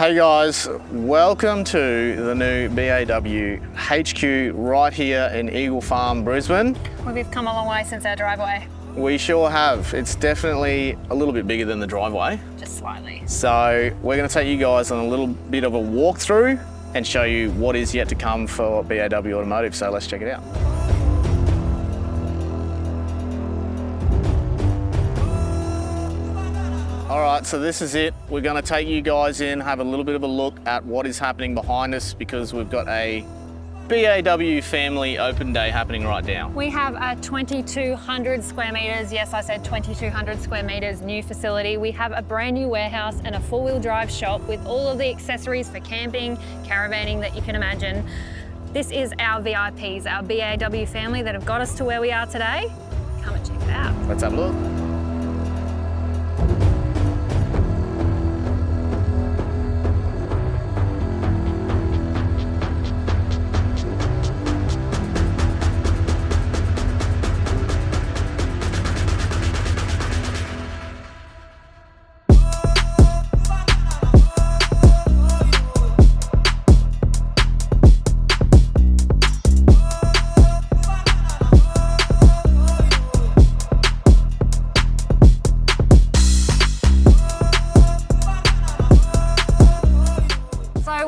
Hey guys, welcome to the new BAW HQ right here in Eagle Farm, Brisbane. Well, we've come a long way since our driveway. We sure have. It's definitely a little bit bigger than the driveway. Just slightly. So we're going to take you guys on a little bit of a walkthrough and show you what is yet to come for BAW Automotive. So let's check it out. All right, so this is it. We're going to take you guys in, have a little bit of a look at what is happening behind us because we've got a BAW family open day happening right now. We have a 2,200 square metres, yes, I said 2,200 square metres new facility. We have a brand new warehouse and a four-wheel drive shop with all of the accessories for camping, caravanning that you can imagine. This is our VIPs, our BAW family that have got us to where we are today. Come and check it out. Let's have a look.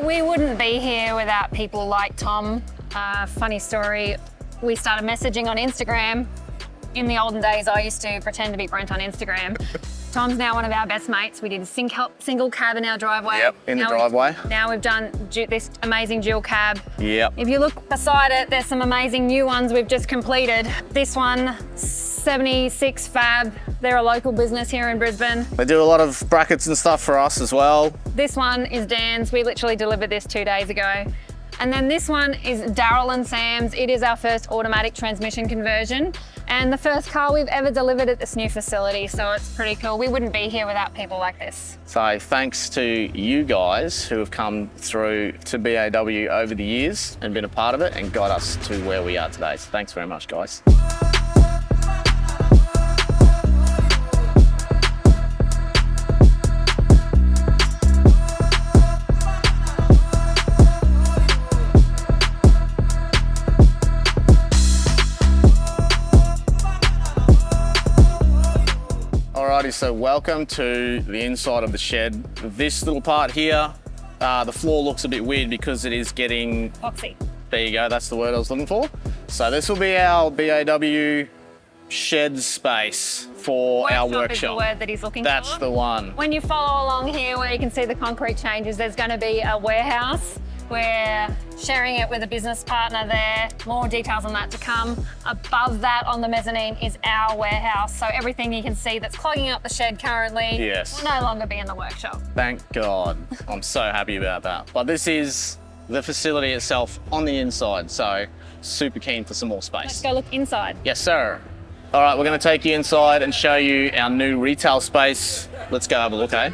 We wouldn't be here without people like Tom. Funny story, we started messaging on Instagram. In the olden days, I used to pretend to be Brent on Instagram. Tom's now one of our best mates. We did a single cab in our driveway. Yep, in the driveway. Now we've done this amazing dual cab. Yep. If you look beside it, there's some amazing new ones we've just completed. This one, 76 Fab. They're a local business here in Brisbane. They do a lot of brackets and stuff for us as well. This one is Dan's. We literally delivered this 2 days ago. And then this one is Daryl and Sam's. It is our first automatic transmission conversion and the first car we've ever delivered at this new facility. So it's pretty cool. We wouldn't be here without people like this. So thanks to you guys who have come through to BAW over the years and been a part of it and got us to where we are today. So thanks very much, guys. Alrighty, so welcome to the inside of the shed. This little part here, the floor looks a bit weird because it is getting... Epoxy. There you go, that's the word I was looking for. So this will be our BAW shed space for our workshop. Is the word that he's looking That's for. the one. When you follow along here where you can see the concrete changes, there's going to be a warehouse. We're sharing it with a business partner there. More details on that to come. Above that on the mezzanine is our warehouse. So everything you can see that's clogging up the shed currently Yes. will no longer be in the workshop. Thank God. I'm so happy about that. But this is the facility itself on the inside, so super keen for some more space. Let's go look inside. Yes, sir. All right, we're going to take you inside and show you our new retail space. Let's go have a look, eh?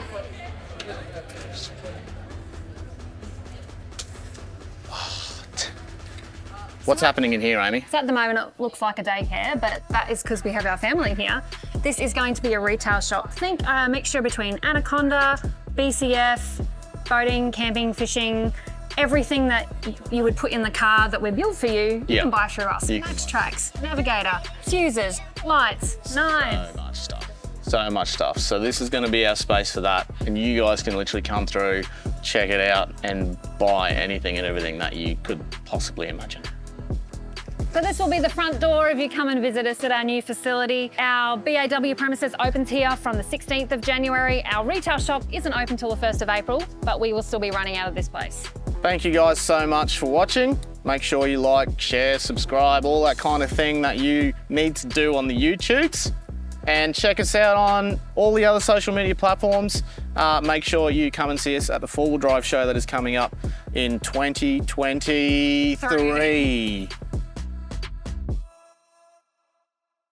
What's happening in here, Amy? So at the moment it looks like a daycare, but that is because we have our family here. This is going to be a retail shop. Think a mixture between Anaconda, BCF, boating, camping, fishing, everything that you would put in the car that we build for you, you can buy through us. Max Tracks, Navigator, fuses, lights, knives. So much stuff. So much stuff. So this is going to be our space for that. And you guys can literally come through, check it out and buy anything and everything that you could possibly imagine. So this will be the front door if you come and visit us at our new facility. Our BAW premises opens here from the 16th of January. Our retail shop isn't open till the 1st of April, but we will still be running out of this place. Thank you guys so much for watching. Make sure you like, share, subscribe, all that kind of thing that you need to do on the YouTubes. And check us out on all the other social media platforms. Make sure you come and see us at the four-wheel drive show that is coming up in 2023.